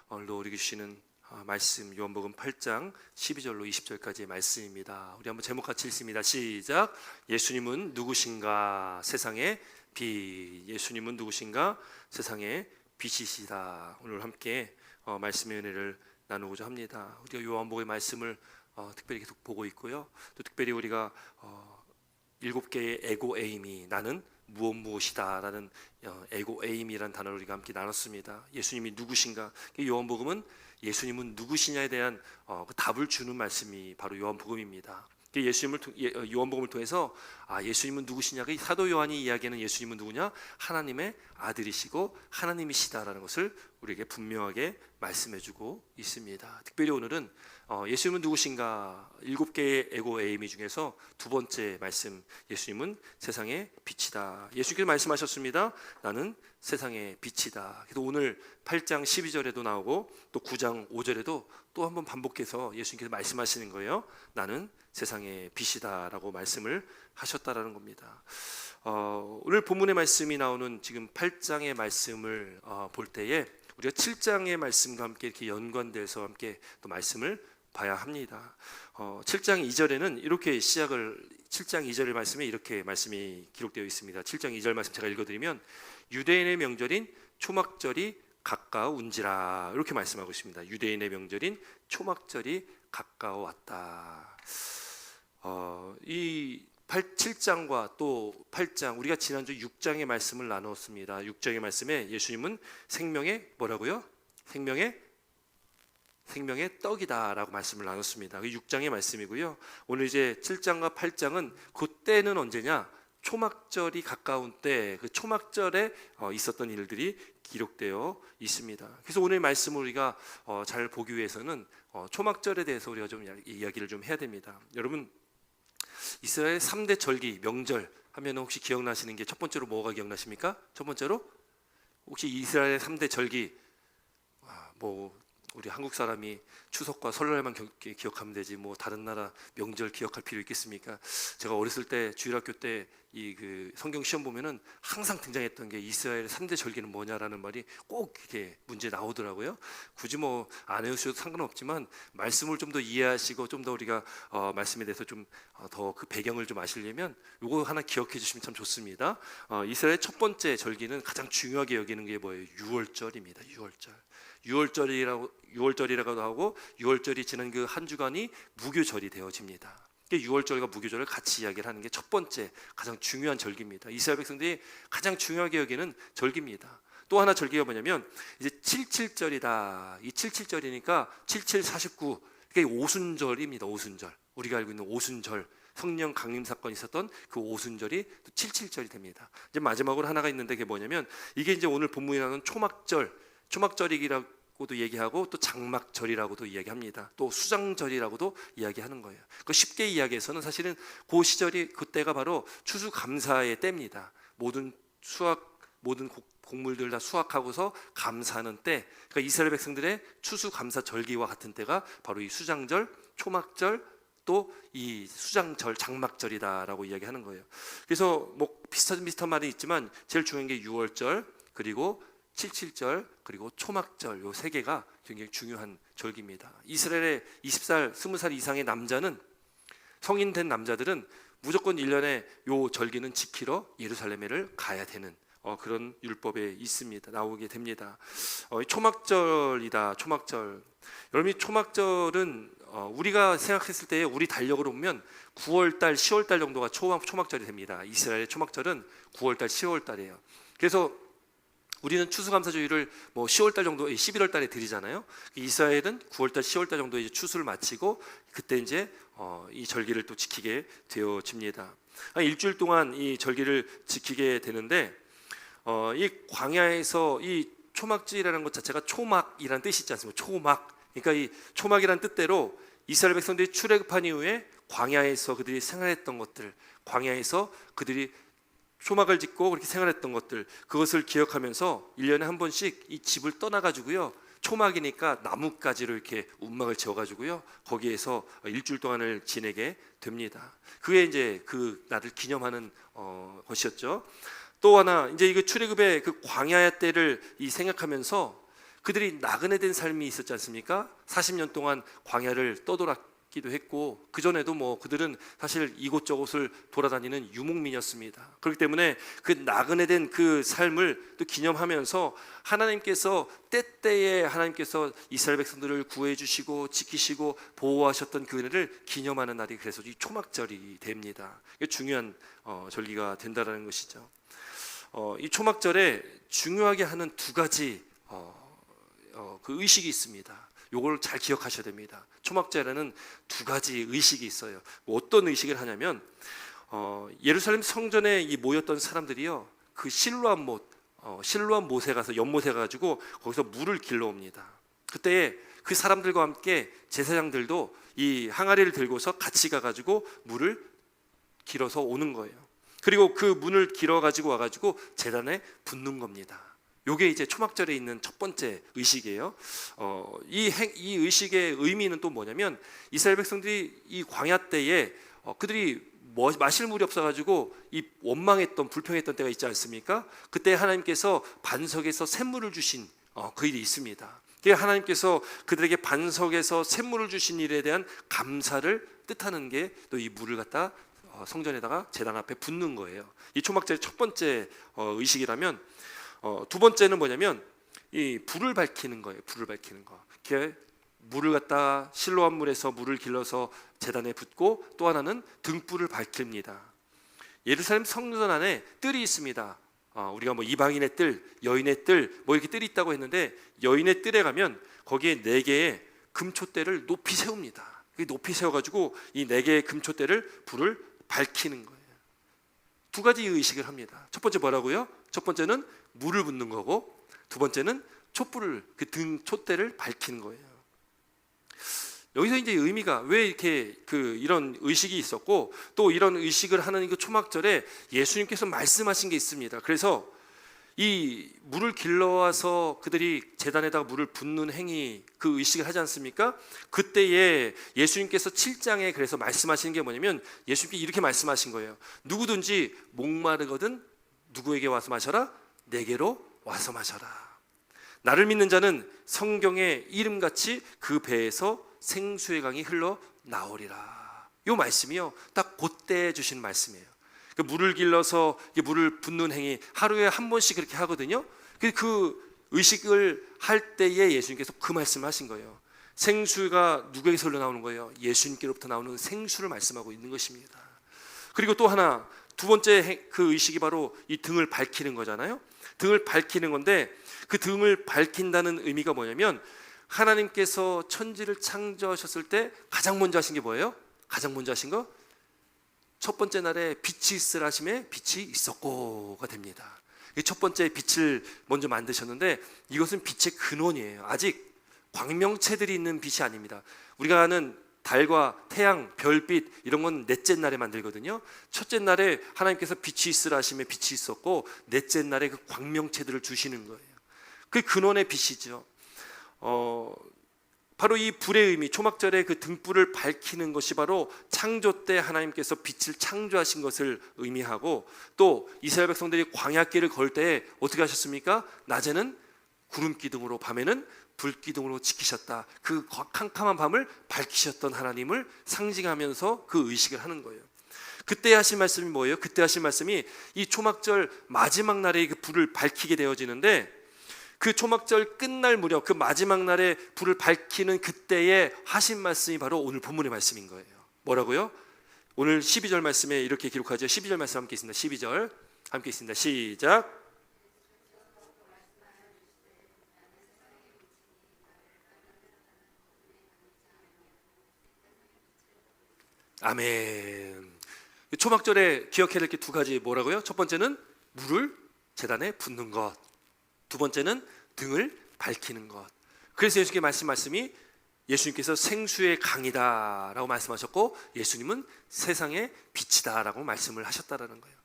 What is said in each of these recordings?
오늘도 우리에게 주시는 말씀 요한복음 8장 12절로 20절까지의 말씀입니다. 우리 한번 제목 같이 읽습니다. 시작. 예수님은 누구신가? 세상의 빛. 예수님은 누구신가? 세상의 빛이시다. 오늘 함께 말씀의 은혜를 나누고자 합니다. 우리가 요한복음의 말씀을 특별히 계속 보고 있고요. 또 특별히 우리가 7개의 에고 에임이 나는 무엇이다 라는 에고 에임이라는 단어를 우리가 함께 나눴습니다. 예수님이 누구신가? 요한복음은 예수님은 누구시냐에 대한 그 답을 주는 말씀이 바로 요한복음입니다. 요한복음을 통해서 예수님은 누구시냐? 사도 요한이 이야기하는 예수님은 누구냐? 하나님의 아들이시고 하나님이시다라는 것을 우리에게 분명하게 말씀해주고 있습니다. 특별히 오늘은 예수님은 누구신가? 7개의 에고 에이미 중에서 두 번째 말씀, 예수님은 세상의 빛이다. 예수님께서 말씀하셨습니다. 나는 세상의 빛이다. 그래서 오늘 8장 12절에도 나오고 또 9장 5절에도 또 한번 반복해서 예수님께서 말씀하시는 거예요. 나는 세상의 빛이다라고 말씀을 하셨다라는 겁니다. 오늘 본문의 말씀이 나오는 지금 8장의 말씀을 볼 때에 우리가 7장의 말씀과 함께 이렇게 연관돼서 함께 또 말씀을 봐야 합니다. 7장 2절에는 이렇게 7장 2절의 말씀에 이렇게 말씀이 기록되어 있습니다. 7장 2절 말씀 제가 읽어드리면 유대인의 명절인 초막절이 가까운지라 이렇게 말씀하고 있습니다. 유대인의 명절인 초막절이 가까워왔다. 이 7장과 또 8장, 우리가 지난주 6장의 말씀을 나누었습니다. 6장의 말씀에 예수님은 생명의 뭐라고요? 생명의 떡이다라고 말씀을 나눴습니다. 6장의 말씀이고요. 오늘 이제 7장과 8장은 그때는 언제냐? 초막절이 가까운 때, 그 초막절에 있었던 일들이 기록되어 있습니다. 그래서 오늘 말씀을 우리가 잘 보기 위해서는 초막절에 대해서 우리가 좀 이야기를 좀 해야 됩니다. 여러분, 이스라엘 3대 절기, 명절 하면 혹시 기억나시는 게 첫 번째로 뭐가 기억나십니까? 첫 번째로 혹시 이스라엘 3대 절기, 우리 한국 사람이 추석과 설날만 기억하면 되지 뭐 다른 나라 명절 기억할 필요 있겠습니까? 제가 어렸을 때 주일학교 때 그 성경 시험 보면은 항상 등장했던 게 이스라엘 3대 절기는 뭐냐라는 말이 꼭 이렇게 문제 나오더라고요. 굳이 뭐 안 외우셔도 상관없지만 말씀을 좀 더 이해하시고 좀 더 우리가 말씀에 대해서 좀 더 그 배경을 좀 아시려면 요거 하나 기억해 주시면 참 좋습니다. 이스라엘 첫 번째 절기는 가장 중요하게 여기는 게 뭐예요? 유월절입니다. 유월절이라고도 하고 유월절이 지난 그 한 주간이 무교절이 되어집니다. 유월절과 무교절을 같이 이야기를 하는 게 첫 번째 가장 중요한 절기입니다. 이스라엘 백성들이 가장 중요하게 여기는 절기입니다. 또 하나 절기가 뭐냐면 이제 77절이다. 이 77절이니까 7749, 그게 오순절입니다. 오순절. 우리가 알고 있는 오순절, 성령 강림 사건이 있었던 그 오순절이 또 77절이 됩니다. 이제 마지막으로 하나가 있는데 그게 뭐냐면 이게 이제 오늘 본문에 나오는 초막절이라고도 얘기하고 또 장막절이라고도 이야기합니다. 또 수장절이라고도 이야기하는 거예요. 그 쉽게 이야기해서는 사실은 그 시절이 그때가 바로 추수감사의 때입니다. 모든 곡물들 다 수확하고서 감사하는 때, 그러니까 이스라엘 백성들의 추수감사 절기와 같은 때가 바로 이 수장절, 초막절, 또 이 수장절, 장막절이다라고 이야기하는 거예요. 그래서 뭐 비슷한 말이 있지만 제일 중요한 게 유월절, 그리고 77절, 그리고 초막절, 요 세 개가 굉장히 중요한 절기입니다. 이스라엘의 20살, 20살 이상의 남자는, 성인 된 남자들은 무조건 1년에 요 절기는 지키러 예루살렘에를 가야 되는 그런 율법에 있습니다. 나오게 됩니다. 초막절이다. 초막절. 여러분, 이 초막절은 우리가 생각했을 때 우리 달력으로 보면 9월달, 10월달 정도가 초막절이 됩니다. 이스라엘의 초막절은 9월달, 10월달이에요. 그래서 우리는 추수감사주일을 뭐 10월달 정도, 11월달에 드리잖아요. 이스라엘은 9월달, 10월달 정도에 이제 추수를 마치고 그때 이제 이 절기를 또 지키게 되어집니다. 일주일 동안 이 절기를 지키게 되는데 이 광야에서 이 초막절이라는 것 자체가 초막이라는 뜻이 있지 않습니까? 초막. 그러니까 이 초막이라는 뜻대로 이스라엘 백성들이 출애굽한 이후에 광야에서 그들이 생활했던 것들, 광야에서 그들이 초막을 짓고 그렇게 생활했던 것들, 그것을 기억하면서 1년에 한 번씩 이 집을 떠나가지고요, 초막이니까 나뭇가지로 이렇게 움막을 지어가지고요, 거기에서 일주일 동안을 지내게 됩니다. 그게 이제 그 날을 기념하는 것이었죠. 또 하나, 이제 이거 출애굽의 그 광야의 때를 생각하면서 그들이 나그네 된 삶이 있었지 않습니까? 40년 동안 광야를 떠돌았기도 했고, 그전에도 뭐 그들은 사실 이곳저곳을 돌아다니는 유목민이었습니다. 그렇기 때문에 그 나그네 된 그 삶을 또 기념하면서 하나님께서 때때에 하나님께서 이스라엘 백성들을 구해 주시고 지키시고 보호하셨던 그 은혜를 기념하는 날이 그래서 이 초막절이 됩니다. 이게 중요한 절기가 된다라는 것이죠. 이 초막절에 중요하게 하는 두 가지 그 의식이 있습니다. 요걸 잘 기억하셔야 됩니다. 초막절에는 두 가지 의식이 있어요. 어떤 의식을 하냐면 예루살렘 성전에 이 모였던 사람들이요, 그 실로암 못에 가서 연못에 가지고 거기서 물을 길러 옵니다. 그때 그 사람들과 함께 제사장들도 이 항아리를 들고서 같이 가가지고 물을 길어서 오는 거예요. 그리고 그 문을 길어 가지고 와가지고 제단에 붓는 겁니다. 요게 이제 초막절에 있는 첫 번째 의식이에요. 이 의식의 의미는 또 뭐냐면, 이스라엘 백성들이 이 광야 때에 그들이 마실 물이 없어가지고 이 원망했던 불평했던 때가 있지 않습니까? 그때 하나님께서 반석에서 샘물을 주신 그 일이 있습니다. 하나님께서 그들에게 반석에서 샘물을 주신 일에 대한 감사를 뜻하는 게 또 이 물을 갖다 성전에다가 제단 앞에 붓는 거예요. 이 초막절의 첫 번째 의식이라면, 두 번째는 뭐냐면 이 불을 밝히는 거예요. 불을 밝히는 거. 이렇게 물을 갖다 실로암 물에서 물을 길러서 제단에 붓고, 또 하나는 등불을 밝힙니다. 예루살렘 성전 안에 뜰이 있습니다. 우리가 뭐 이방인의 뜰, 여인의 뜰, 뭐 이렇게 뜰이 있다고 했는데, 여인의 뜰에 가면 거기에 4개의 금촛대를 높이 세웁니다. 높이 세워가지고 이 4개의 금촛대를 불을 밝히는 거예요. 두 가지 의식을 합니다. 첫 번째 뭐라고요? 첫 번째는 물을 붓는 거고, 두 번째는 촛불을, 그 등 촛대를 밝히는 거예요. 여기서 이제 의미가 왜 이렇게 이런 의식이 있었고, 또 이런 의식을 하는 그 초막절에 예수님께서 말씀하신 게 있습니다. 그래서 이 물을 길러와서 그들이 제단에다가 물을 붓는 행위, 그 의식을 하지 않습니까? 그때에 예수님께서 7장에 그래서 말씀하시는 게 뭐냐면, 예수님께 이렇게 말씀하신 거예요. 누구든지 목마르거든 누구에게 와서 마셔라? 내게로 와서 마셔라. 나를 믿는 자는 성경의 이름같이 그 배에서 생수의 강이 흘러 나오리라. 이 말씀이요, 딱 그때 주신 말씀이에요. 그 물을 길러서 물을 붓는 행위 하루에 한 번씩 그렇게 하거든요. 그 의식을 할 때에 예수님께서 그 말씀을 하신 거예요. 생수가 누구에게서 흘러나오는 거예요? 예수님께로부터 나오는 생수를 말씀하고 있는 것입니다. 그리고 또 하나, 두 번째 그 의식이 바로 이 등을 밝히는 거잖아요. 등을 밝히는 건데, 그 등을 밝힌다는 의미가 뭐냐면, 하나님께서 천지를 창조하셨을 때 가장 먼저 하신 게 뭐예요? 가장 먼저 하신 거? 첫 번째 날에 빛이 있으라 하심에 빛이 있었고가 됩니다. 첫 번째 빛을 먼저 만드셨는데, 이것은 빛의 근원이에요. 아직 광명체들이 있는 빛이 아닙니다. 우리가 아는 달과 태양, 별빛 이런 건 넷째 날에 만들거든요. 첫째 날에 하나님께서 빛이 있으라 하심에 빛이 있었고, 넷째 날에 그 광명체들을 주시는 거예요. 그 근원의 빛이죠. 바로 이 불의 의미, 초막절에 그 등불을 밝히는 것이 바로 창조 때 하나님께서 빛을 창조하신 것을 의미하고, 또 이스라엘 백성들이 광야길을 걸 때 어떻게 하셨습니까? 낮에는 구름 기둥으로, 밤에는 불 기둥으로 지키셨다. 그 캄캄한 밤을 밝히셨던 하나님을 상징하면서 그 의식을 하는 거예요. 그때 하신 말씀이 뭐예요? 그때 하신 말씀이 이 초막절 마지막 날에 그 불을 밝히게 되어지는데, 그 초막절 끝날 무렵, 그 마지막 날에 불을 밝히는 그때에 하신 말씀이 바로 오늘 본문의 말씀인 거예요. 뭐라고요? 오늘 12절 말씀에 이렇게 기록하죠. 12절 말씀 함께 있습니다. 12절 함께 있습니다. 시작. 아멘. 초막절에 기억해야 될 게 두 가지 뭐라고요? 첫 번째는 물을 제단에 붓는 것, 두 번째는 등을 밝히는 것. 그래서 예수님의 말씀이 예수님께서 생수의 강이다 라고 말씀하셨고, 예수님은 세상의 빛이다 라고 말씀을 하셨다라는 거예요.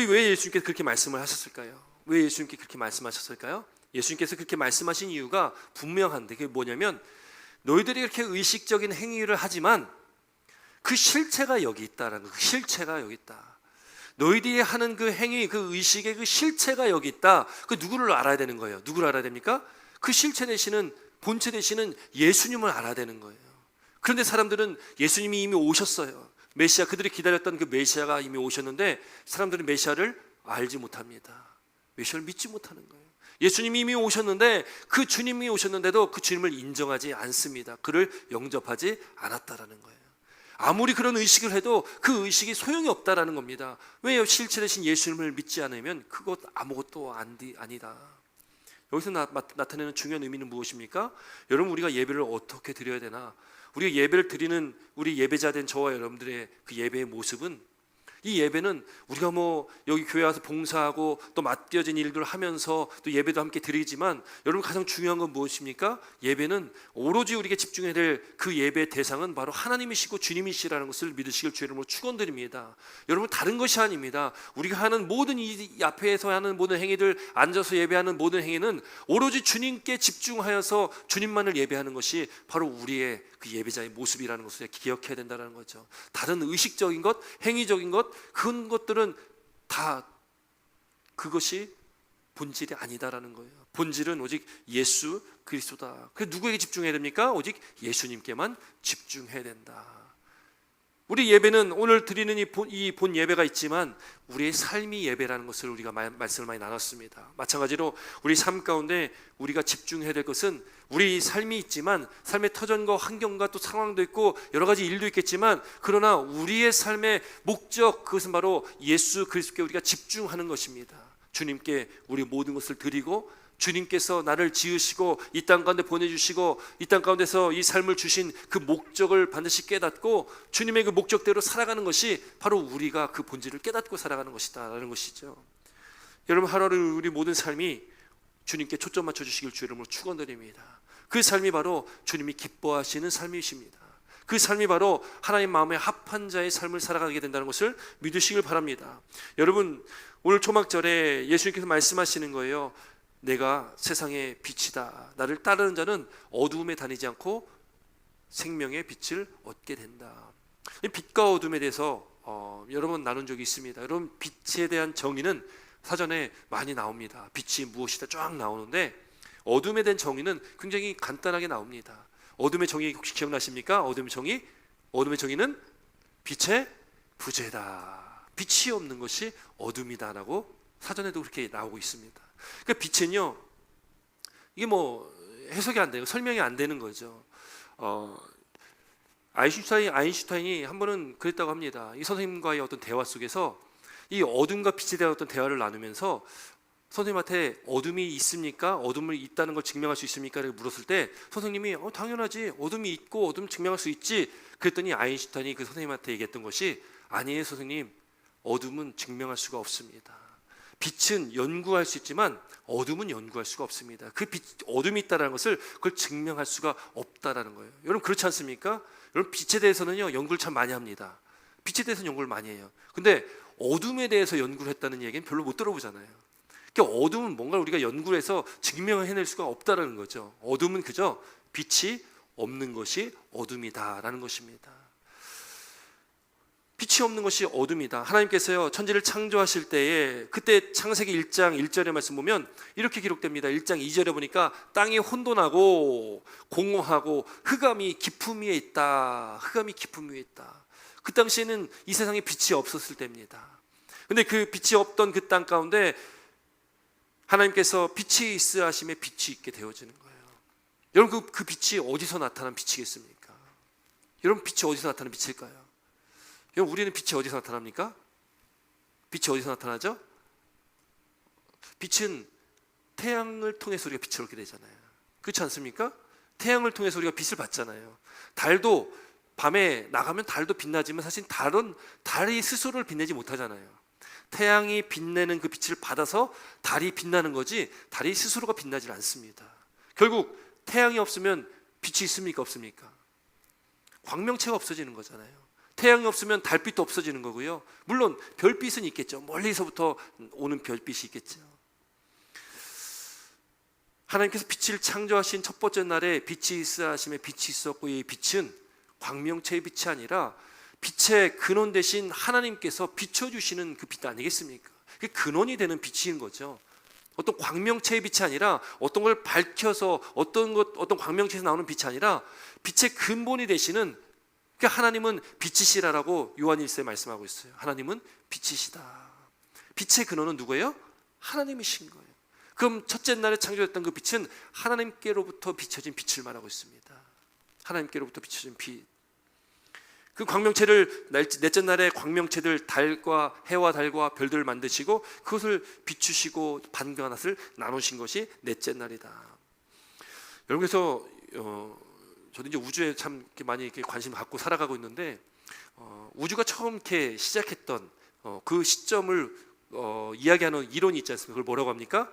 왜 예수님께서 그렇게 말씀을 하셨을까요? 왜 예수님께 그렇게 말씀하셨을까요? 예수님께서 그렇게 말씀하신 이유가 분명한데, 그게 뭐냐면, 너희들이 이렇게 의식적인 행위를 하지만 그 실체가 여기 있다라는 거예요. 그 실체가 여기 있다. 너희들이 하는 그 행위, 그 의식의 그 실체가 여기 있다. 그 누구를 알아야 되는 거예요? 누구를 알아야 됩니까? 그 실체 되시는 본체 되시는 예수님을 알아야 되는 거예요. 그런데 사람들은 예수님이 이미 오셨어요. 메시아, 그들이 기다렸던 그 메시아가 이미 오셨는데 사람들은 메시아를 알지 못합니다. 메시아를 믿지 못하는 거예요. 예수님이 이미 오셨는데 그 주님이 오셨는데도 그 주님을 인정하지 않습니다. 그를 영접하지 않았다라는 거예요. 아무리 그런 의식을 해도 그 의식이 소용이 없다라는 겁니다. 왜요? 실체 되신 예수님을 믿지 않으면 그것 아무것도 아니다. 여기서 나타내는 중요한 의미는 무엇입니까? 여러분, 우리가 예배를 어떻게 드려야 되나? 우리가 예배를 드리는 우리 예배자 된 저와 여러분들의 그 예배의 모습은, 이 예배는 우리가 여기 교회 와서 봉사하고 또 맡겨진 일들을 하면서 또 예배도 함께 드리지만, 여러분 가장 중요한 건 무엇입니까? 예배는 오로지 우리가 집중해야 될 그 예배의 대상은 바로 하나님이시고 주님이시라는 것을 믿으시길 주의 이름으로 축원드립니다. 여러분, 다른 것이 아닙니다. 우리가 하는 모든 이 앞에서 하는 모든 행위들, 앉아서 예배하는 모든 행위는 오로지 주님께 집중하여서 주님만을 예배하는 것이 바로 우리의 그 예배자의 모습이라는 것을 기억해야 된다는 거죠. 다른 의식적인 것, 행위적인 것, 그런 것들은 다 그것이 본질이 아니다라는 거예요. 본질은 오직 예수 그리스도다. 그래서 누구에게 집중해야 됩니까? 오직 예수님께만 집중해야 된다. 우리 예배는 오늘 드리는 이 본 예배가 있지만 우리의 삶이 예배라는 것을 우리가 말씀을 많이 나눴습니다. 마찬가지로 우리 삶 가운데 우리가 집중해야 될 것은 우리 삶이 있지만 삶의 터전과 환경과 또 상황도 있고 여러 가지 일도 있겠지만, 그러나 우리의 삶의 목적, 그것은 바로 예수 그리스도께 우리가 집중하는 것입니다. 주님께 우리 모든 것을 드리고, 주님께서 나를 지으시고 이 땅 가운데 보내주시고 이 땅 가운데서 이 삶을 주신 그 목적을 반드시 깨닫고 주님의 그 목적대로 살아가는 것이 바로 우리가 그 본질을 깨닫고 살아가는 것이다 라는 것이죠. 여러분, 하루를 우리 모든 삶이 주님께 초점 맞춰주시길 주의 이름으로 축원드립니다. 그 삶이 바로 주님이 기뻐하시는 삶이십니다. 그 삶이 바로 하나님 마음에 합한 자의 삶을 살아가게 된다는 것을 믿으시길 바랍니다. 여러분, 오늘 초막절에 예수님께서 말씀하시는 거예요. 내가 세상의 빛이다. 나를 따르는 자는 어두움에 다니지 않고 생명의 빛을 얻게 된다. 빛과 어둠에 대해서 여러 번 나눈 적이 있습니다. 여러분, 빛에 대한 정의는 사전에 많이 나옵니다. 빛이 무엇이다 쫙 나오는데, 어둠에 대한 정의는 굉장히 간단하게 나옵니다. 어둠의 정의 혹시 기억나십니까? 어둠의 정의는 빛의 부재다. 빛이 없는 것이 어둠이다라고 사전에도 그렇게 나오고 있습니다. 그러니까 빛은요, 이게 해석이 안 돼요. 설명이 안 되는 거죠. 아인슈타인이 한 번은 그랬다고 합니다. 이 선생님과의 어떤 대화 속에서 이 어둠과 빛에 대한 어떤 대화를 나누면서 선생님한테 어둠이 있습니까? 어둠이 있다는 걸 증명할 수 있습니까? 라고 물었을 때 선생님이 당연하지, 어둠이 있고 어둠 증명할 수 있지. 그랬더니 아인슈타인이 그 선생님한테 얘기했던 것이, 아니에요 선생님, 어둠은 증명할 수가 없습니다. 빛은 연구할 수 있지만 어둠은 연구할 수가 없습니다. 그 어둠이 있다는 것을 그걸 증명할 수가 없다라는 거예요. 여러분, 그렇지 않습니까? 여러분, 빛에 대해서는요 연구를 참 많이 합니다. 빛에 대해서는 연구를 많이 해요. 근데 어둠에 대해서 연구를 했다는 얘기는 별로 못 들어보잖아요. 그러니까 어둠은 뭔가 우리가 연구를 해서 증명을 해낼 수가 없다라는 거죠. 어둠은 그저 빛이 없는 것이 어둠이다라는 것입니다. 빛이 없는 것이 어둠이다. 하나님께서요 천지를 창조하실 때에, 그때 창세기 1장 1절의 말씀 보면 이렇게 기록됩니다. 1장 2절에 보니까 땅이 혼돈하고 공허하고 흑암이 깊음 위에 있다. 흑암이 깊음 위에 있다. 그 당시에는 이 세상에 빛이 없었을 때입니다. 근데 그 빛이 없던 그 땅 가운데 하나님께서 빛이 있으라 하심에 빛이 있게 되어지는 거예요. 여러분, 그 빛이 어디서 나타난 빛이겠습니까? 여러분, 빛이 어디서 나타난 빛일까요? 여러분, 우리는 빛이 어디서 나타납니까? 빛이 어디서 나타나죠? 빛은 태양을 통해서 우리가 빛을 얻게 되잖아요. 그렇지 않습니까? 태양을 통해서 우리가 빛을 받잖아요. 달도 밤에 나가면 달도 빛나지만 사실 달이 스스로를 빛내지 못하잖아요. 태양이 빛내는 그 빛을 받아서 달이 빛나는 거지, 달이 스스로가 빛나지 않습니다. 결국 태양이 없으면 빛이 있습니까? 없습니까? 광명체가 없어지는 거잖아요. 태양이 없으면 달빛도 없어지는 거고요. 물론 별빛은 있겠죠. 멀리서부터 오는 별빛이 있겠죠. 하나님께서 빛을 창조하신 첫 번째 날에 빛이 있으라 하심에 빛이 있었고, 이 빛은 광명체의 빛이 아니라 빛의 근원 대신 하나님께서 비춰주시는 그 빛 아니겠습니까? 그게 근원이 되는 빛인 거죠. 어떤 광명체의 빛이 아니라 어떤 걸 밝혀서 어떤 광명체에서 나오는 빛이 아니라 빛의 근본이 되시는, 그러니까 하나님은 빛이시라라고 요한일서에 말씀하고 있어요. 하나님은 빛이시다. 빛의 근원은 누구예요? 하나님이신 거예요. 그럼 첫째 날에 창조됐던 그 빛은 하나님께로부터 비춰진 빛을 말하고 있습니다. 하나님께로부터 비춰진 빛. 그 광명체를 넷째 날에 광명체들 해와 달과 별들을 만드시고 그것을 비추시고 밤과 낮을 나누신 것이 넷째 날이다. 여러분, 그래서 저도 이제 우주에 참 이렇게 많이 이렇게 관심 갖고 살아가고 있는데, 우주가 처음 이렇게 시작했던 그 시점을 이야기하는 이론이 있지 않습니까? 그걸 뭐라고 합니까?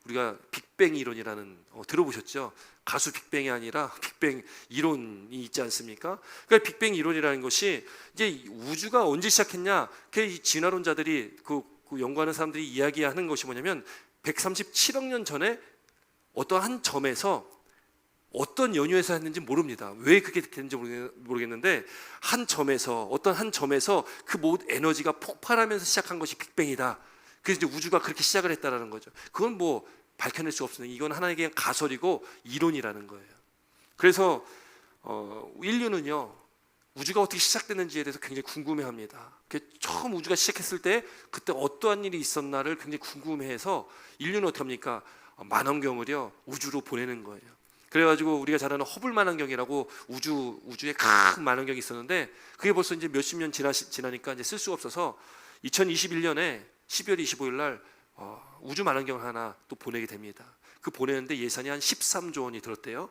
우리가 빅뱅 이론이라는, 들어보셨죠? 가수 빅뱅이 아니라 빅뱅 이론이 있지 않습니까? 그러니까 빅뱅 이론이라는 것이 이제 우주가 언제 시작했냐? 그 진화론자들이 그 연구하는 사람들이 이야기하는 것이 뭐냐면 137억 년 전에 어떤 한 점에서 어떤 연유에서 했는지 모릅니다. 왜 그렇게 됐는지 모르겠는데 어떤 한 점에서 그 모든 에너지가 폭발하면서 시작한 것이 빅뱅이다. 그래서 이제 우주가 그렇게 시작을 했다라는 거죠. 그건 뭐 밝혀낼 수 없는, 이건 하나의 그냥 가설이고 이론이라는 거예요. 그래서 인류는요, 우주가 어떻게 시작됐는지에 대해서 굉장히 궁금해합니다. 처음 우주가 시작했을 때 그때 어떠한 일이 있었나를 굉장히 궁금해해서 인류는 어떻게 합니까? 만원경을요 우주로 보내는 거예요. 그래가지고 우리가 잘 아는 허블 만원경이라고 우주에 큰 만원경이 있었는데 그게 벌써 이제 몇십 년 지나니까 이제 쓸 수가 없어서 2021년에 12월 25일 날 우주 만원경을 하나 또 보내게 됩니다. 그 보내는데 예산이 한 13조 원이 들었대요.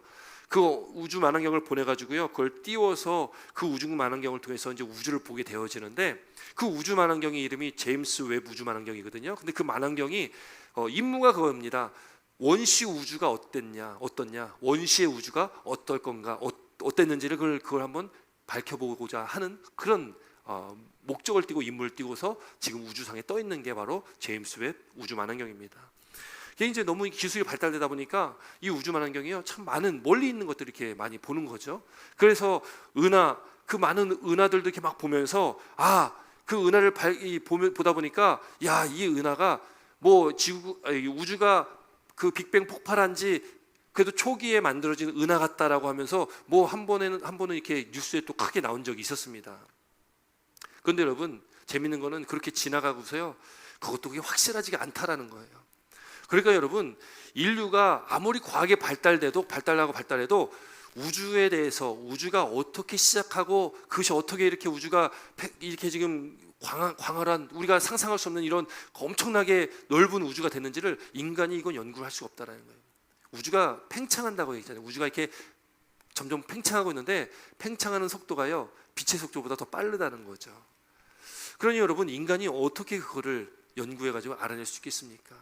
그 우주 만원경을 보내가지고요, 그걸 띄워서 그 우주 만원경을 통해서 이제 우주를 보게 되어지는데, 그 우주 만원경의 이름이 제임스 웹 우주 만원경이거든요. 근데 그 만원경이 임무가 그겁니다. 원시 우주가 어떻냐, 원시의 우주가 어떨 건가, 어땠는지를 그걸 한번 밝혀보고자 하는 그런 목적을 띠고 임무를 띠고서 지금 우주상에 떠 있는 게 바로 제임스 웹 우주 만원경입니다. 이게 이제 너무 기술이 발달되다 보니까 이 우주 만원경이요 참 많은 멀리 있는 것들을 이렇게 많이 보는 거죠. 그래서 그 많은 은하들도 이렇게 막 보면서 그 은하를 보다 보니까 이 은하가 뭐 우주가 그 빅뱅 폭발한 지 그래도 초기에 만들어진 은하 같다라고 하면서 뭐 한 번은 이렇게 뉴스에 또 크게 나온 적이 있었습니다. 그런데 여러분, 재밌는 거는 그렇게 지나가고서요 그것도 그게 확실하지가 않다라는 거예요. 그러니까 여러분, 인류가 아무리 과학이 발달해도 우주에 대해서, 우주가 어떻게 시작하고 그것이 어떻게 이렇게 우주가 이렇게 지금 광활한, 우리가 상상할 수 없는 이런 엄청나게 넓은 우주가 됐는지를 인간이 이건 연구를 할 수가 없다라는 거예요. 우주가 팽창한다고 얘기했잖아요. 우주가 이렇게 점점 팽창하고 있는데 팽창하는 속도가요 빛의 속도보다 더 빠르다는 거죠. 그러니 여러분, 인간이 어떻게 그거를 연구해가지고 알아낼 수 있겠습니까?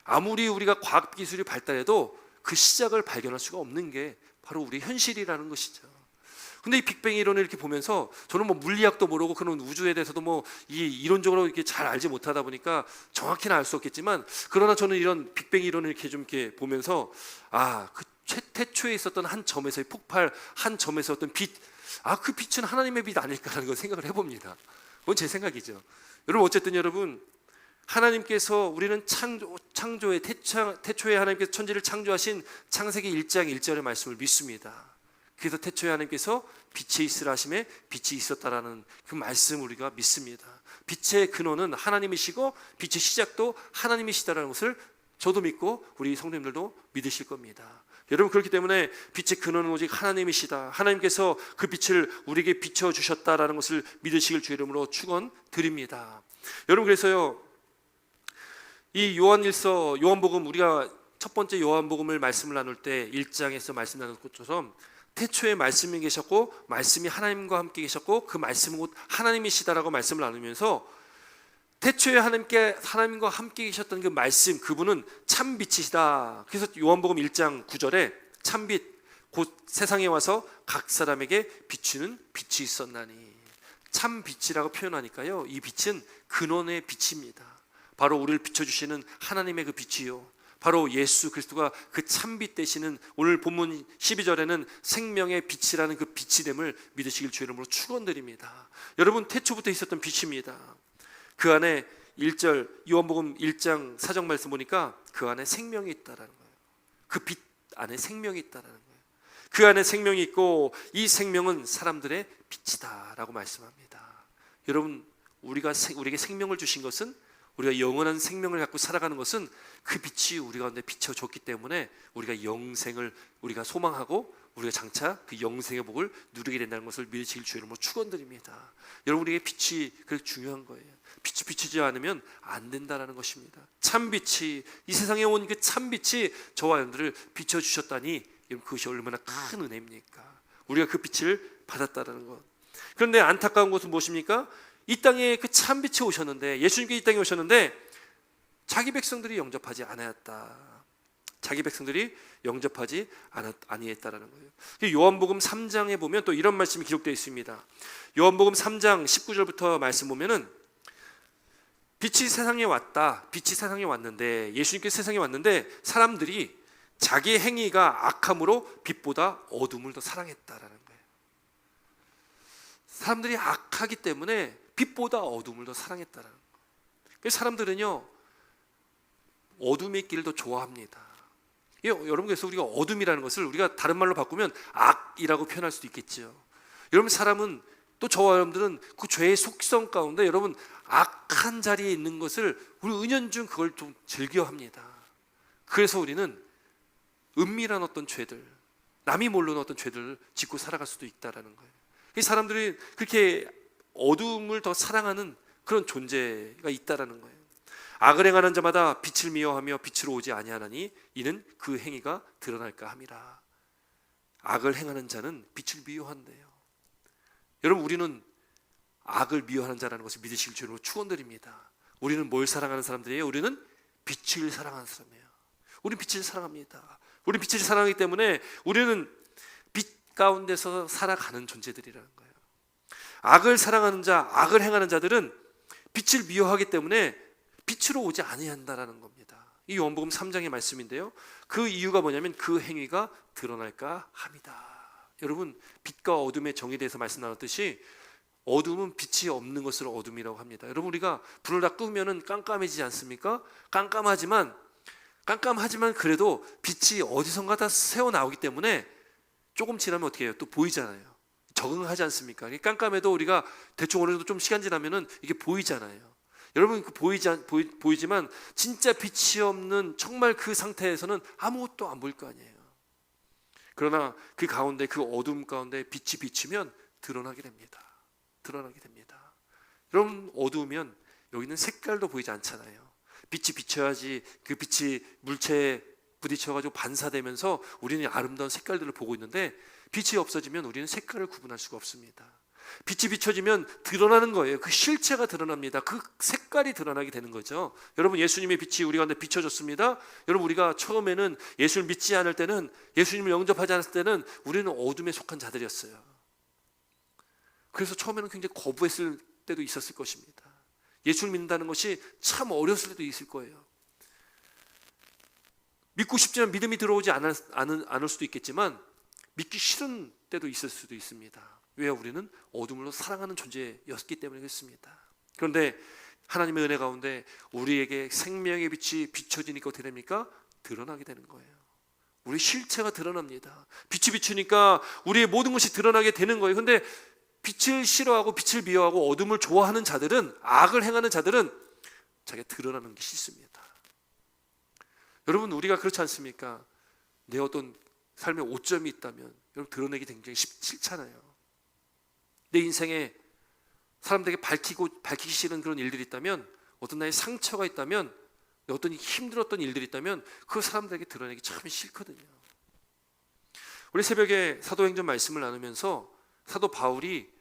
아무리 우리가 과학기술이 발달해도 그 시작을 발견할 수가 없는 게 바로 우리 현실이라는 것이죠. 근데 이 빅뱅 이론을 이렇게 보면서 저는 뭐 물리학도 모르고 그런 우주에 대해서도 뭐 이론적으로 이렇게 잘 알지 못하다 보니까 정확히는 알 수 없겠지만, 그러나 저는 이런 빅뱅 이론을 이렇게 보면서 그 태초에 있었던 한 점에서의 폭발, 한 점에서 어떤 빛, 그 빛은 하나님의 빛 아닐까라는 걸 생각을 해봅니다. 그건 제 생각이죠. 여러분, 어쨌든 여러분, 하나님께서 우리는 창조의 태초에 하나님께서 천지를 창조하신 창세기 1장 1절의 말씀을 믿습니다. 그래서 태초에 하나님께서 빛이 있으라 하심에 빛이 있었다라는 그 말씀을 우리가 믿습니다. 빛의 근원은 하나님이시고 빛의 시작도 하나님이시다라는 것을 저도 믿고 우리 성도님들도 믿으실 겁니다. 여러분, 그렇기 때문에 빛의 근원은 오직 하나님이시다, 하나님께서 그 빛을 우리에게 비춰주셨다라는 것을 믿으시길 주 이름으로 축원드립니다. 여러분, 그래서요 이 요한복음, 우리가 첫 번째 요한복음을 말씀을 나눌 때 1장에서 말씀 나눈 것처럼 태초에 말씀이 계셨고 말씀이 하나님과 함께 계셨고 그 말씀은 곧 하나님이시다라고 말씀을 나누면서 태초에 하나님과 함께 계셨던 그 말씀, 그분은 참빛이시다. 그래서 요한복음 1장 9절에 참빛 곧 세상에 와서 각 사람에게 비추는 빛이 있었나니, 참빛이라고 표현하니까요 이 빛은 근원의 빛입니다. 바로 우리를 비춰주시는 하나님의 그 빛이요, 바로 예수 그리스도가 그 참빛 되시는, 오늘 본문 12절에는 생명의 빛이라는 그 빛이 됨을 믿으시길 주 이름으로 축원드립니다. 여러분, 태초부터 있었던 빛입니다. 그 안에 1절 요한복음 1장 4절 말씀 보니까 그 안에 생명이 있다라는 거예요. 그 빛 안에 생명이 있다라는 거예요. 그 안에 생명이 있고 이 생명은 사람들의 빛이다라고 말씀합니다. 여러분, 우리에게 생명을 주신 것은, 우리가 영원한 생명을 갖고 살아가는 것은 그 빛이 우리 가운데 비춰줬기 때문에 우리가 영생을 우리가 소망하고 우리가 장차 그 영생의 복을 누리게 된다는 것을 믿으실 주 이름으로 축원드립니다. 여러분, 우리에게 빛이 그렇게 중요한 거예요. 빛이 비추지 않으면 안 된다는 것입니다. 참빛이, 이 세상에 온 그 참빛이 저와 여러분들을 비춰주셨다니 여러분, 그것이 얼마나 큰 은혜입니까? 우리가 그 빛을 받았다는 것. 그런데 안타까운 것은 무엇입니까? 이 땅에 그 참빛이 오셨는데, 예수님께 이 땅에 오셨는데 자기 백성들이 영접하지 않았다. 자기 백성들이 영접하지 아니했다라는 거예요. 요한복음 3장에 보면 또 이런 말씀이 기록되어 있습니다. 요한복음 3장 19절부터 말씀 보면은 빛이 세상에 왔다. 빛이 세상에 왔는데, 예수님께서 세상에 왔는데 사람들이 자기의 행위가 악함으로 빛보다 어둠을 더 사랑했다라는 거예요. 사람들이 악하기 때문에 빛보다 어둠을 더 사랑했다라는 거예요. 그래서 사람들은요, 어둠의 길을 더 좋아합니다. 여러분, 그래서 우리가 어둠이라는 것을 우리가 다른 말로 바꾸면 악이라고 표현할 수도 있겠죠. 여러분, 사람은, 또 저와 여러분들은 그 죄의 속성 가운데 여러분 악한 자리에 있는 것을 우리 은연중 그걸 좀 즐겨합니다. 그래서 우리는 은밀한 어떤 죄들, 남이 모르는 어떤 죄들을 짓고 살아갈 수도 있다라는 거예요. 이 사람들이 그렇게 어둠을 더 사랑하는 그런 존재가 있다라는 거예요. 악을 행하는 자마다 빛을 미워하며 빛으로 오지 아니하나니 이는 그 행위가 드러날까 함이라. 악을 행하는 자는 빛을 미워한대요. 여러분, 우리는 악을 미워하는 자라는 것을 믿으실 줄로 축원드립니다. 우리는 뭘 사랑하는 사람들이에요? 우리는 빛을 사랑하는 사람이에요. 우리는 빛을 사랑합니다. 우리는 빛을 사랑하기 때문에 우리는 빛 가운데서 살아가는 존재들이라는 거예요. 악을 사랑하는 자, 악을 행하는 자들은 빛을 미워하기 때문에 빛으로 오지 아니한다라는 겁니다. 이 요한복음 3장의 말씀인데요, 그 이유가 뭐냐면 그 행위가 드러날까 함이다. 여러분, 빛과 어둠의 정의에 대해서 말씀 나눴듯이 어둠은 빛이 없는 것을 어둠이라고 합니다. 여러분, 우리가 불을 다 끄면은 깜깜해지지 않습니까? 깜깜하지만 그래도 빛이 어디선가 다 새어 나오기 때문에 조금 지나면 어떻게 해요? 또 보이잖아요. 적응하지 않습니까? 깜깜해도 우리가 대충 어느 정도 좀 시간 지나면은 이게 보이잖아요. 여러분, 보이지만 진짜 빛이 없는 정말 그 상태에서는 아무것도 안 보일 거 아니에요. 그러나 그 가운데, 그 어둠 가운데 빛이 비치면 드러나게 됩니다. 드러나게 됩니다. 여러분, 어두우면 여기는 색깔도 보이지 않잖아요. 빛이 비쳐야지 그 빛이 물체에 부딪혀가지고 반사되면서 우리는 아름다운 색깔들을 보고 있는데, 빛이 없어지면 우리는 색깔을 구분할 수가 없습니다. 빛이 비춰지면 드러나는 거예요. 그 실체가 드러납니다. 그 색깔이 드러나게 되는 거죠. 여러분, 예수님의 빛이 우리 가운데 비춰졌습니다. 여러분, 우리가 처음에는 예수를 믿지 않을 때는, 예수님을 영접하지 않았을 때는 우리는 어둠에 속한 자들이었어요. 그래서 처음에는 굉장히 거부했을 때도 있었을 것입니다. 예수를 믿는다는 것이 참 어려웠을 때도 있을 거예요. 믿고 싶지만 믿음이 들어오지 않을 수도 있겠지만 믿기 싫은 때도 있을 수도 있습니다. 왜? 우리는 어둠으로 사랑하는 존재였기 때문에 그렇습니다. 그런데 하나님의 은혜 가운데 우리에게 생명의 빛이 비춰지니까 어떻게 됩니까? 드러나게 되는 거예요. 우리 실체가 드러납니다. 빛이 비추니까 우리의 모든 것이 드러나게 되는 거예요. 그런데 빛을 싫어하고 빛을 미워하고 어둠을 좋아하는 자들은, 악을 행하는 자들은 자기가 드러나는 게 싫습니다. 여러분, 우리가 그렇지 않습니까? 내 어떤 삶에 오점이 있다면 여러분 드러내기 굉장히 싫잖아요. 내 인생에 사람들에게 밝히기 싫은 그런 일들이 있다면, 어떤 나의 상처가 있다면, 어떤 힘들었던 일들이 있다면 그 사람들에게 드러내기 참 싫거든요. 우리 새벽에 사도행전 말씀을 나누면서 사도 바울이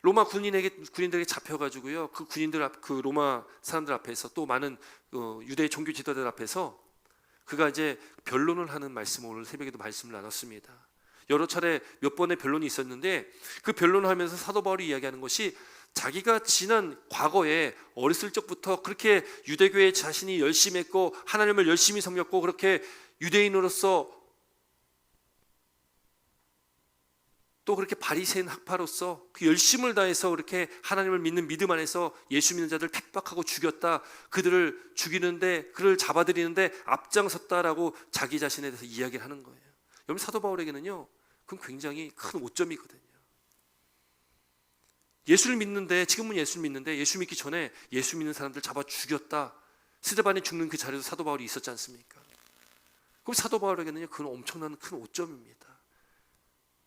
로마 군인들에게 잡혀가지고요, 그 군인들 그 로마 사람들 앞에서, 또 많은 유대 종교 지도자들 앞에서 그가 이제 변론을 하는 말씀을 오늘 새벽에도 말씀을 나눴습니다. 여러 차례 몇 번의 변론이 있었는데, 그 변론을 하면서 사도 바울이 이야기하는 것이 자기가 지난 과거에 어렸을 적부터 그렇게 유대교에 자신이 열심히 했고 하나님을 열심히 섬겼고 그렇게 유대인으로서 또 그렇게 바리새인 학파로서 그 열심을 다해서 그렇게 하나님을 믿는 믿음 안에서 예수 믿는 자들 핍박하고 죽였다, 그들을 죽이는데 그를 잡아들이는데 앞장섰다라고 자기 자신에 대해서 이야기를 하는 거예요. 여러분, 사도 바울에게는요 그건 굉장히 큰 오점이거든요. 예수를 믿는데, 지금은 예수를 믿는데 예수 믿기 전에 예수 믿는 사람들 잡아 죽였다, 스데반이 죽는 그 자리에도 사도 바울이 있었지 않습니까? 그럼 사도 바울에게는요 그건 엄청난 큰 오점입니다.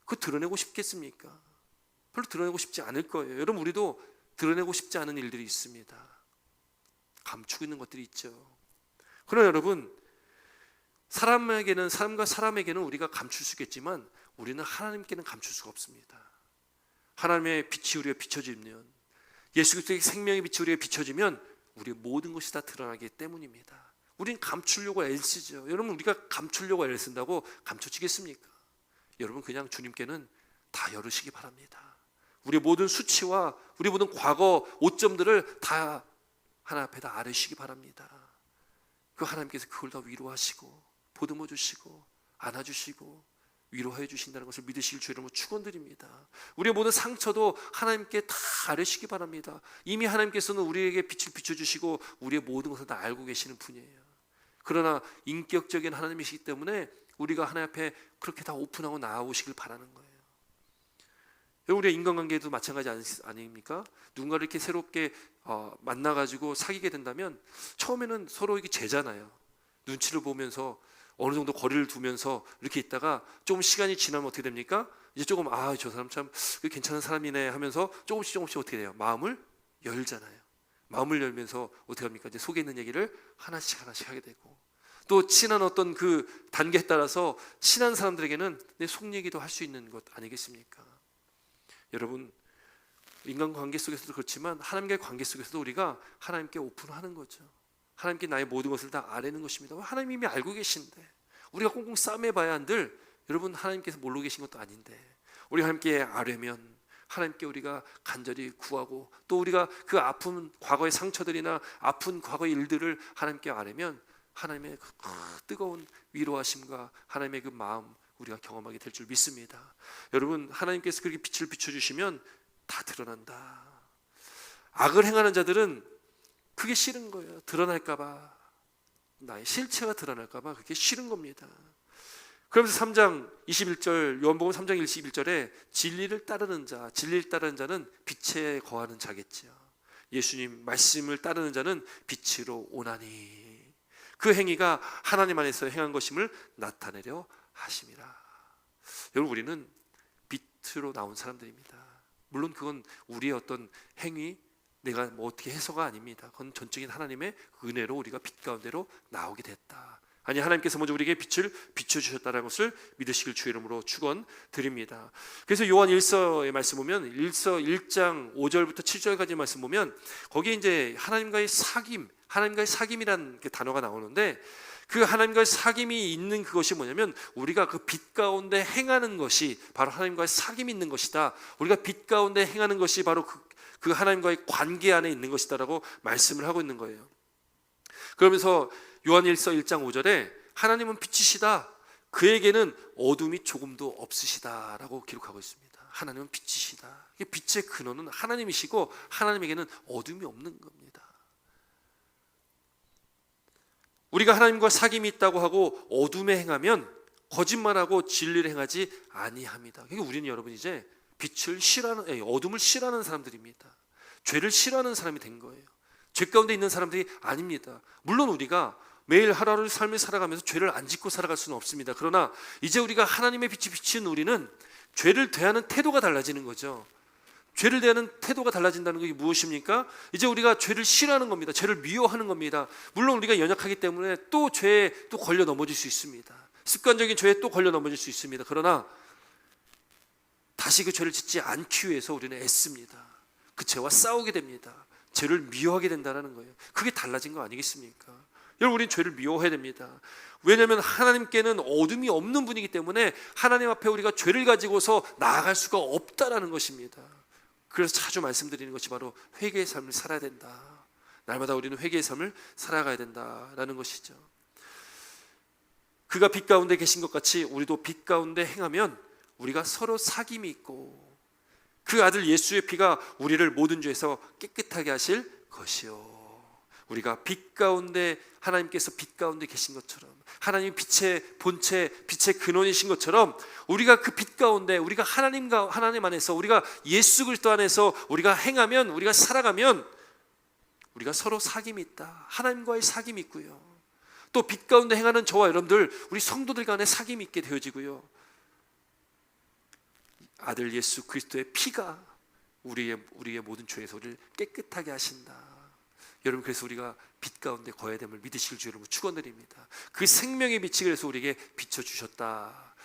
그거 드러내고 싶겠습니까? 별로 드러내고 싶지 않을 거예요. 여러분, 우리도 드러내고 싶지 않은 일들이 있습니다. 감추고 있는 것들이 있죠. 그러나 여러분, 사람과 사람에게는 우리가 감출 수 있겠지만 우리는 하나님께는 감출 수가 없습니다. 하나님의 빛이 우리가 비춰지면, 예수 그리스도의 생명의 빛이 우리가 비춰지면 우리의 모든 것이 다 드러나기 때문입니다. 우리는 감추려고 애쓰죠. 여러분, 우리가 감추려고 애를 쓴다고 감춰지겠습니까? 여러분, 그냥 주님께는 다 열으시기 바랍니다. 우리의 모든 수치와 우리 모든 과거 오점들을 다 하나 앞에 다 아뢰시기 바랍니다. 그 하나님께서 그걸 다 위로하시고 보듬어 주시고 안아주시고 위로해 주신다는 것을 믿으실 주 이름으로 축원드립니다. 우리의 모든 상처도 하나님께 다 아뢰시기 바랍니다. 이미 하나님께서는 우리에게 빛을 비춰주시고 우리의 모든 것을 다 알고 계시는 분이에요. 그러나 인격적인 하나님이시기 때문에 우리가 하나님 앞에 그렇게 다 오픈하고 나아오시길 바라는 거예요. 우리의 인간관계도 마찬가지 아닙니까? 누군가를 이렇게 새롭게 만나가지고 사귀게 된다면 처음에는 서로 이게 제잖아요. 눈치를 보면서 어느 정도 거리를 두면서 이렇게 있다가 조금 시간이 지나면 어떻게 됩니까? 이제 조금 저 사람 참 괜찮은 사람이네 하면서 조금씩 어떻게 돼요? 마음을 열잖아요. 마음을 열면서 어떻게 합니까? 이제 속에 있는 얘기를 하나씩 하게 되고, 또 친한 어떤 그 단계에 따라서 친한 사람들에게는 내 속 얘기도 할 수 있는 것 아니겠습니까? 여러분, 인간관계 속에서도 그렇지만 하나님과의 관계 속에서도 우리가 하나님께 오픈하는 거죠. 하나님께 나의 모든 것을 다 아뢰는 것입니다. 하나님이 이미 알고 계신데 우리가 꽁꽁 싸매봐야 한들, 여러분, 하나님께서 모르고 계신 것도 아닌데 우리 하나님께 아뢰면 하나님께 우리가 간절히 구하고, 또 우리가 그 아픈 과거의 상처들이나 아픈 과거의 일들을 하나님께 아뢰면 하나님의 그 뜨거운 위로하심과 하나님의 그 마음 우리가 경험하게 될 줄 믿습니다. 여러분, 하나님께서 그렇게 빛을 비춰주시면 다 드러난다. 악을 행하는 자들은 그게 싫은 거예요. 드러날까봐, 나의 실체가 드러날까봐 그게 싫은 겁니다. 그러면서 3장 21절, 요한복음 3장 21절에 진리를 따르는 자는 빛에 거하는 자겠죠. 예수님 말씀을 따르는 자는 빛으로 오나니 그 행위가 하나님 안에서 행한 것임을 나타내려 하심이라. 여러분, 우리는 빛으로 나온 사람들입니다. 물론 그건 우리의 어떤 행위, 내가 뭐 어떻게 해서가 아닙니다. 그건 전적인 하나님의 은혜로 우리가 빛 가운데로 나오게 됐다. 아니, 하나님께서 먼저 우리에게 빛을 비춰주셨다는 것을 믿으시길 주 이름으로 축원드립니다. 그래서 요한 1서의 말씀 보면 1서 1장 5절부터 7절까지 말씀 보면 거기에 이제 하나님과의 사귐이란 그 단어가 나오는데, 그 하나님과의 사귐이 있는 그것이 뭐냐면 우리가 그 빛 가운데 행하는 것이 바로 하나님과의 사귐이 있는 것이다. 우리가 빛 가운데 행하는 것이 바로 그 하나님과의 관계 안에 있는 것이다라고 말씀을 하고 있는 거예요. 그러면서 요한 1서 1장 5절에 하나님은 빛이시다, 그에게는 어둠이 조금도 없으시다라고 기록하고 있습니다. 하나님은 빛이시다. 빛의 근원은 하나님이시고 하나님에게는 어둠이 없는 겁니다. 우리가 하나님과 사귐이 있다고 하고 어둠에 행하면 거짓말하고 진리를 행하지 아니합니다. 그러니까 우리는, 여러분, 이제 어둠을 싫어하는 사람들입니다. 죄를 싫어하는 사람이 된 거예요. 죄 가운데 있는 사람들이 아닙니다. 물론 우리가 매일 하루하루 삶을 살아가면서 죄를 안 짓고 살아갈 수는 없습니다. 그러나 이제 우리가 하나님의 빛이 비친 우리는 죄를 대하는 태도가 달라지는 거죠. 죄를 대하는 태도가 달라진다는 것이 무엇입니까? 이제 우리가 죄를 싫어하는 겁니다. 죄를 미워하는 겁니다. 물론 우리가 연약하기 때문에 또 죄에 또 걸려 넘어질 수 있습니다. 습관적인 죄에 또 걸려 넘어질 수 있습니다. 그러나 다시 그 죄를 짓지 않기 위해서 우리는 애씁니다. 그 죄와 싸우게 됩니다. 죄를 미워하게 된다는 거예요. 그게 달라진 거 아니겠습니까? 여러분, 우리는 죄를 미워해야 됩니다. 왜냐하면 하나님께는 어둠이 없는 분이기 때문에 하나님 앞에 우리가 죄를 가지고서 나아갈 수가 없다라는 것입니다. 그래서 자주 말씀드리는 것이 바로 회개의 삶을 살아야 된다. 날마다 우리는 회개의 삶을 살아가야 된다라는 것이죠. 그가 빛 가운데 계신 것 같이 우리도 빛 가운데 행하면 우리가 서로 사귐이 있고 그 아들 예수의 피가 우리를 모든 죄에서 깨끗하게 하실 것이요. 우리가 빛 가운데 하나님께서 빛 가운데 계신 것처럼 하나님 빛의 본체 빛의 근원이신 것처럼 우리가 그 빛 가운데 우리가 하나님 안에서 우리가 예수 그리스도 안에서 우리가 행하면 우리가 살아가면 우리가 서로 사귐이 있다. 하나님과의 사귐이 있고요. 또 빛 가운데 행하는 저와 여러분들 우리 성도들 간에 사귐이 있게 되어지고요. 아들 예수 그리스도의 피가 우리의 모든 죄에서 우리를 깨끗하게 하신다. 여러분 그래서 우리가 빛 가운데 거해야 됨을 믿으실 줄 여러분 축원드립니다. 그 생명의 빛이 그래서 우리에게 비춰주셨다.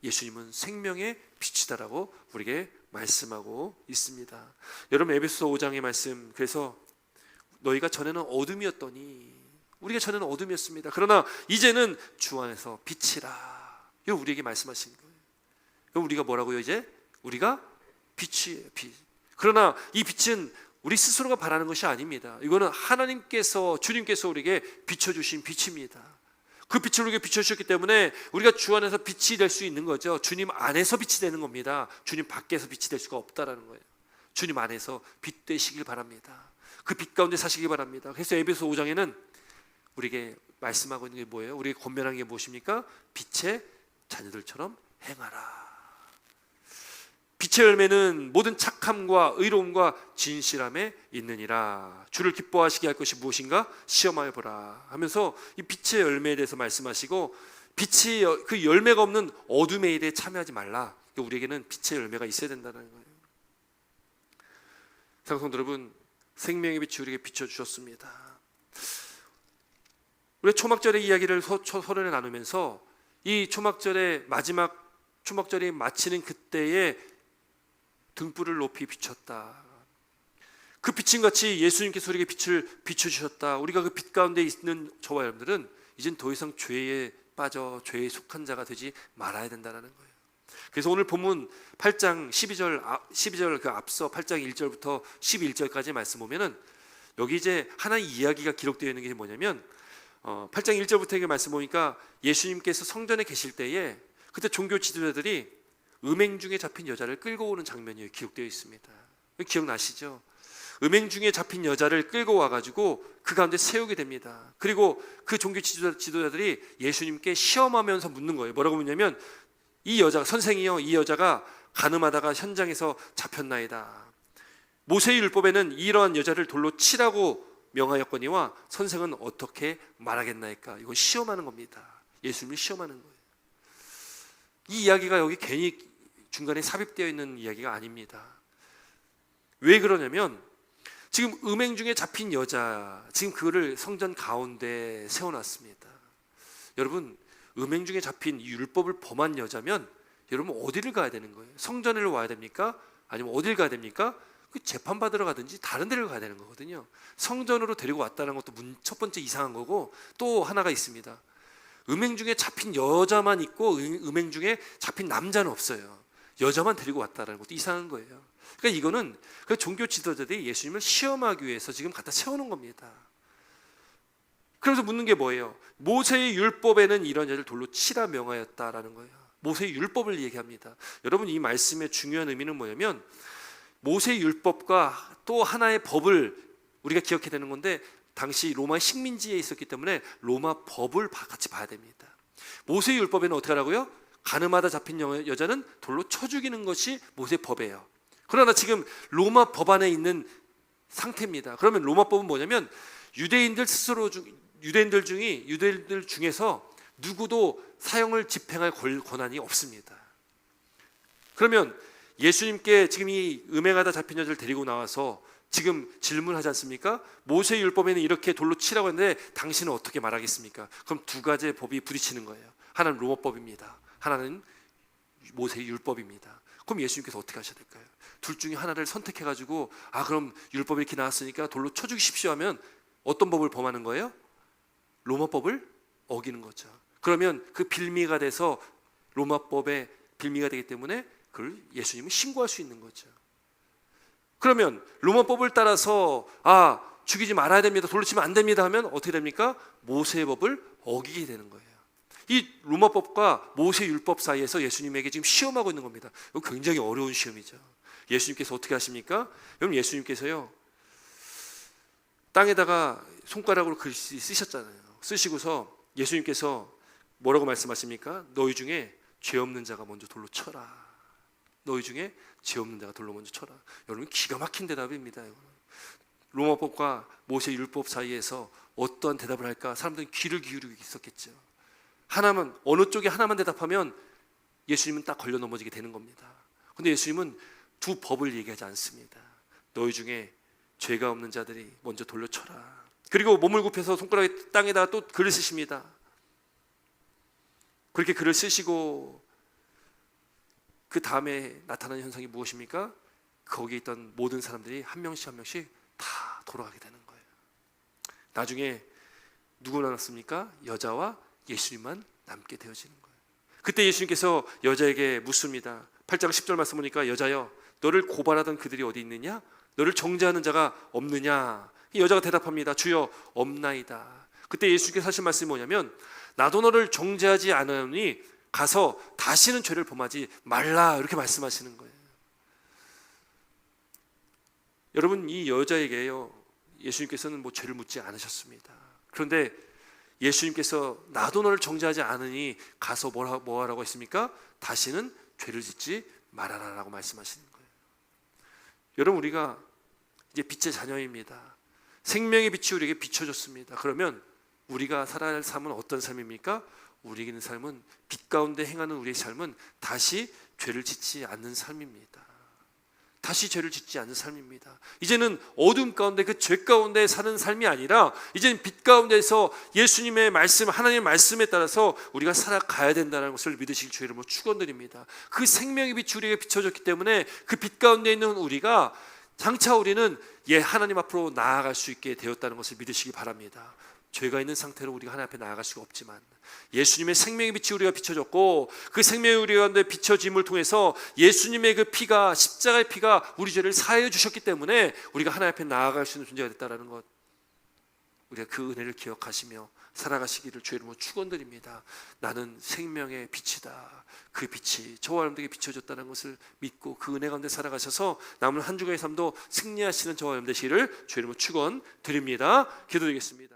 예수님은 생명의 빛이다라고 우리에게 말씀하고 있습니다. 여러분 에베소서 5장의 말씀 그래서 너희가 전에는 어둠이었더니 우리가 전에는 어둠이었습니다. 그러나 이제는 주 안에서 빛이라. 이거 우리에게 말씀하신 거예요. 이거 우리가 뭐라고요 이제? 우리가 빛이에요. 빛. 그러나 이 빛은 우리 스스로가 바라는 것이 아닙니다. 이거는 하나님께서 주님께서 우리에게 비춰주신 빛입니다. 그 빛을 우리에게 비춰주셨기 때문에 우리가 주 안에서 빛이 될 수 있는 거죠. 주님 안에서 빛이 되는 겁니다. 주님 밖에서 빛이 될 수가 없다라는 거예요. 주님 안에서 빛 되시길 바랍니다. 그 빛 가운데 사시길 바랍니다. 그래서 에베소 5장에는 우리에게 말씀하고 있는 게 뭐예요? 우리에게 권면하는 게 무엇입니까? 빛의 자녀들처럼 행하라. 빛의 열매는 모든 착함과 의로움과 진실함에 있느니라. 주를 기뻐하시게 할 것이 무엇인가? 시험하여 보라 하면서 이 빛의 열매에 대해서 말씀하시고 빛이 그 열매가 없는 어둠의 일에 참여하지 말라. 우리에게는 빛의 열매가 있어야 된다는 거예요. 성도 여러분 생명의 빛이 우리에게 비춰주셨습니다. 우리 초막절의 이야기를 서론에 나누면서 이 초막절의 마지막 초막절이 마치는 그때에 등불을 높이 비췄다. 그 빛인 같이 예수님께서 우리에게 빛을 비춰주셨다. 우리가 그 빛 가운데 있는 저와 여러분들은 이젠 더 이상 죄에 빠져 죄에 속한 자가 되지 말아야 된다는 거예요. 그래서 오늘 본문 8장 12절 그 앞서 8장 1절부터 11절까지 말씀 보면은 여기 이제 하나의 이야기가 기록되어 있는 게 뭐냐면 8장 1절부터 이게 말씀 보니까 예수님께서 성전에 계실 때에 그때 종교 지도자들이 음행 중에 잡힌 여자를 끌고 오는 장면이 기록되어 있습니다. 기억나시죠? 음행 중에 잡힌 여자를 끌고 와가지고 그 가운데 세우게 됩니다. 그리고 그 종교 지도자들이 예수님께 시험하면서 묻는 거예요. 뭐라고 묻냐면 이 여자 선생이요 이 여자가 간음하다가 현장에서 잡혔나이다. 모세의 율법에는 이러한 여자를 돌로 치라고 명하였거니와 선생은 어떻게 말하겠나이까. 이거 시험하는 겁니다. 예수님을 시험하는 거예요. 이 이야기가 여기 괜히 중간에 삽입되어 있는 이야기가 아닙니다. 왜 그러냐면 지금 음행 중에 잡힌 여자 지금 그거를 성전 가운데 세워놨습니다. 여러분 음행 중에 잡힌 율법을 범한 여자면 여러분 어디를 가야 되는 거예요? 성전을 와야 됩니까? 아니면 어딜 가야 됩니까? 재판받으러 가든지 다른 데를 가야 되는 거거든요. 성전으로 데리고 왔다는 것도 첫 번째 이상한 거고 또 하나가 있습니다. 음행 중에 잡힌 여자만 있고 음행 중에 잡힌 남자는 없어요. 여자만 데리고 왔다는 것도 이상한 거예요. 그러니까 이거는 그 종교 지도자들이 예수님을 시험하기 위해서 지금 갖다 세우는 겁니다. 그래서 묻는 게 뭐예요? 모세의 율법에는 이런 여자를 돌로 치라 명하였다라는 거예요. 모세의 율법을 얘기합니다. 여러분 이 말씀의 중요한 의미는 뭐냐면 모세의 율법과 또 하나의 법을 우리가 기억해야 되는 건데 당시 로마 식민지에 있었기 때문에 로마 법을 같이 봐야 됩니다. 모세의 율법에는 어떻게 하라고요? 간음하다 잡힌 여자는 돌로 쳐 죽이는 것이 모세의 법이에요. 그러나 지금 로마 법 안에 있는 상태입니다. 그러면 로마 법은 뭐냐면 유대인들 중에서 누구도 사형을 집행할 권한이 없습니다. 그러면 예수님께 지금 이 음행하다 잡힌 여자를 데리고 나와서 지금 질문하지 않습니까? 모세 율법에는 이렇게 돌로 치라고 했는데 당신은 어떻게 말하겠습니까? 그럼 두 가지의 법이 부딪히는 거예요. 하나는 로마법입니다. 하나는 모세 율법입니다. 그럼 예수님께서 어떻게 하셔야 될까요? 둘 중에 하나를 선택해가지고 그럼 율법이 이렇게 나왔으니까 돌로 쳐 죽이십시오 하면 어떤 법을 범하는 거예요? 로마법을 어기는 거죠. 그러면 그 빌미가 돼서 로마법의 빌미가 되기 때문에 그걸 예수님은 신고할 수 있는 거죠. 그러면 로마법을 따라서 죽이지 말아야 됩니다. 돌로 치면 안 됩니다 하면 어떻게 됩니까? 모세의 법을 어기게 되는 거예요. 이 로마법과 모세 율법 사이에서 예수님에게 지금 시험하고 있는 겁니다. 이거 굉장히 어려운 시험이죠. 예수님께서 어떻게 하십니까? 여러분, 예수님께서요, 땅에다가 손가락으로 글씨 쓰셨잖아요. 쓰시고서 예수님께서 뭐라고 말씀하십니까? 너희 중에 죄 없는 자가 먼저 돌로 쳐라. 너희 중에 죄 없는 자가 돌로 먼저 쳐라. 여러분, 기가 막힌 대답입니다. 이거는. 로마법과 모세 율법 사이에서 어떠한 대답을 할까? 사람들은 귀를 기울이고 있었겠죠. 하나만, 어느 쪽에 하나만 대답하면 예수님은 딱 걸려 넘어지게 되는 겁니다. 근데 예수님은 두 법을 얘기하지 않습니다. 너희 중에 죄가 없는 자들이 먼저 돌려 쳐라. 그리고 몸을 굽혀서 손가락에 땅에다가 또 글을 쓰십니다. 그렇게 글을 쓰시고 그 다음에 나타나는 현상이 무엇입니까? 거기에 있던 모든 사람들이 한 명씩 한 명씩 다 돌아가게 되는 거예요. 나중에 누구 남았습니까? 여자와 예수님만 남게 되어지는 거예요. 그때 예수님께서 여자에게 묻습니다. 8장 10절 말씀 보니까 여자여 너를 고발하던 그들이 어디 있느냐? 너를 정죄하는 자가 없느냐? 이 여자가 대답합니다. 주여 없나이다. 그때 예수님께서 하신 말씀이 뭐냐면 나도 너를 정죄하지 않으니 가서 다시는 죄를 범하지 말라, 이렇게 말씀하시는 거예요. 여러분, 이 여자에게요, 예수님께서는 뭐 죄를 묻지 않으셨습니다. 그런데 예수님께서 나도 너를 정죄하지 않으니 가서 뭐 하라고 했습니까? 다시는 죄를 짓지 말아라라고 말씀하시는 거예요. 여러분, 우리가 이제 빛의 자녀입니다. 생명의 빛이 우리에게 비춰졌습니다. 그러면 우리가 살아야 할 삶은 어떤 삶입니까? 우리에게는 삶은 빛 가운데 행하는 우리의 삶은 다시 죄를 짓지 않는 삶입니다. 다시 죄를 짓지 않는 삶입니다. 이제는 어둠 가운데 그 죄 가운데 사는 삶이 아니라 이제는 빛 가운데서 예수님의 말씀, 하나님의 말씀에 따라서 우리가 살아가야 된다는 것을 믿으실 주의 이름으로 축원드립니다. 그 생명의 빛이 우리에게 비춰졌기 때문에 그 빛 가운데 있는 우리가 장차 우리는 하나님 앞으로 나아갈 수 있게 되었다는 것을 믿으시기 바랍니다. 죄가 있는 상태로 우리가 하나님 앞에 나아갈 수가 없지만 예수님의 생명의 빛이 우리가 비춰졌고 그 생명의 우리 가운데 비춰짐을 통해서 예수님의 그 피가, 십자가의 피가 우리 죄를 사하여 주셨기 때문에 우리가 하나님 앞에 나아갈 수 있는 존재가 됐다는 것, 우리가 그 은혜를 기억하시며 살아가시기를 주의 이름으로 축원드립니다. 나는 생명의 빛이다. 그 빛이 저와 여러분들에게 비춰졌다는 것을 믿고 그 은혜 가운데 살아가셔서 남은 한 주간의 삶도 승리하시는 저와 여러분 되시기를 주의 이름으로 축원드립니다. 기도드리겠습니다.